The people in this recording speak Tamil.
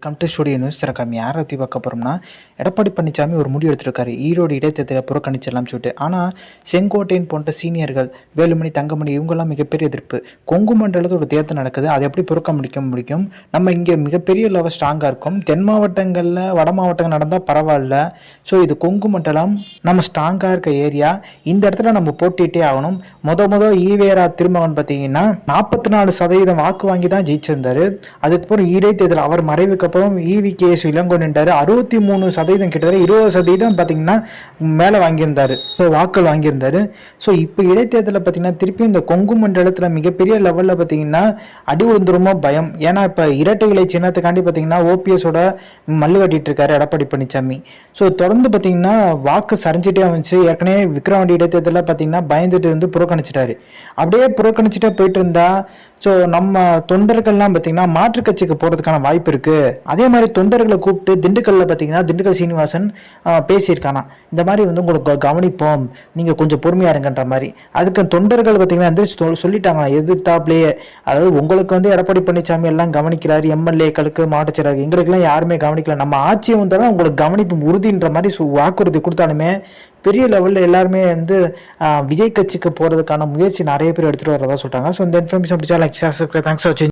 கம் டு ஸ்டுடியோ நியூஸ் திறக்காம யாரை பற்றி பார்க்க போகிறோம்னா எடப்பாடி பழனிசாமி ஒரு முடிவு எடுத்திருக்காரு. ஈரோடு இடைத்தேர்தலை புறக்கணிச்சிடலாம் சொல்லிட்டு. ஆனால் செங்கோட்டையன் போன்ற சீனியர்கள் வேலுமணி தங்கமணி இவங்கெல்லாம் மிகப்பெரிய எதிர்ப்பு. கொங்கு மண்டலத்தில் ஒரு தேர்தல் நடக்குது, அதை எப்படி புறக்கணிக்க முடியும்? நம்ம இங்கே மிகப்பெரிய லெவல் ஸ்ட்ராங்காக இருக்கும். தென் மாவட்டங்களில் வட மாவட்டங்கள் நடந்தால் பரவாயில்ல. ஸோ இது கொங்கு மண்டலம் நம்ம ஸ்ட்ராங்காக இருக்க ஏரியா. இந்த இடத்துல நம்ம போட்டிகிட்டே ஆகணும். மொத ஈவேரா திருமகன் பார்த்தீங்கன்னா 44% வாக்கு வாங்கி தான் ஜெயிச்சிருந்தாரு. அதுக்கப்புறம் இடைத்தேர்தல் அவர் மறைவுக்கு அப்புறம் EVKS இளங்கோன்றாரு 63% கிட்டத்தட்ட 20% பார்த்தீங்கன்னா மேலே வாங்கியிருந்தாரு. ஸோ வாக்கள் வாங்கியிருந்தாரு. ஸோ இப்போ இடைத்தேர்தலில் பார்த்தீங்கன்னா திருப்பியும் இந்த கொங்கு மண்டலத்தில் மிகப்பெரிய லெவலில் பார்த்தீங்கன்னா அடி விழுந்துருமோ பயம். ஏன்னா இப்போ இரட்டை இலை சின்னத்துக்காண்டி பார்த்தீங்கன்னா OPSோட மல்லு கட்டிட்டு இருக்காரு எடப்பாடி பழனிசாமி. ஸோ தொடர்ந்து பார்த்தீங்கன்னா வாக்கு சரிஞ்சிட்டே வந்துச்சு. ஏற்கனவே விக்ரவாண்டி இடைத்தேர்தலில் பார்த்தீங்கன்னா பயந்துட்டு புறக்கணிச்சிட்டாரு. அப்படியே புறக்கணிச்சுட்டே போயிட்டு இருந்தா ஸோ நம்ம தொண்டர்கள்லாம் பார்த்தீங்கன்னா மாற்றுக் கட்சிக்கு போகிறதுக்கான வாய்ப்பு இருக்குது. அதே மாதிரி தொண்டர்களை கூப்பிட்டு திண்டுக்கல்லில் பார்த்தீங்கன்னா திண்டுக்கல் சீனிவாசன் பேசியிருக்கானா, இந்த மாதிரி உங்களுக்கு கவனிப்போம், நீங்கள் கொஞ்சம் பொறுமையாக இருங்கன்ற மாதிரி. அதுக்கு தொண்டர்கள் பார்த்தீங்கன்னா சொல்லிட்டாங்களா எதிர்த்தாப்லேயே. அதாவது உங்களுக்கு எடப்பாடி பழனிசாமி எல்லாம் கவனிக்கிறாரு, MLAக்களுக்கு மாவட்ட செயலாளர் எங்களுக்கெல்லாம் யாருமே கவனிக்கல, நம்ம ஆட்சியை வந்தாலும் உங்களுக்கு கவனிப்பு உறுதின்ற மாதிரி வாக்குறுதி கொடுத்தாலுமே பெரிய லெவலில் எல்லாருமே விஜய் கட்சிக்கு போகிறதுக்கான முயற்சி நிறைய பேர் எடுத்துகிட்டு வரதா சொல்லிட்டாங்க. ஸோ இந்த இன்ஃபர்மேஷன் பிடிச்சா லைக் ஷேர். தேங்க்ஸ் ஃபார் வாட்சிங்.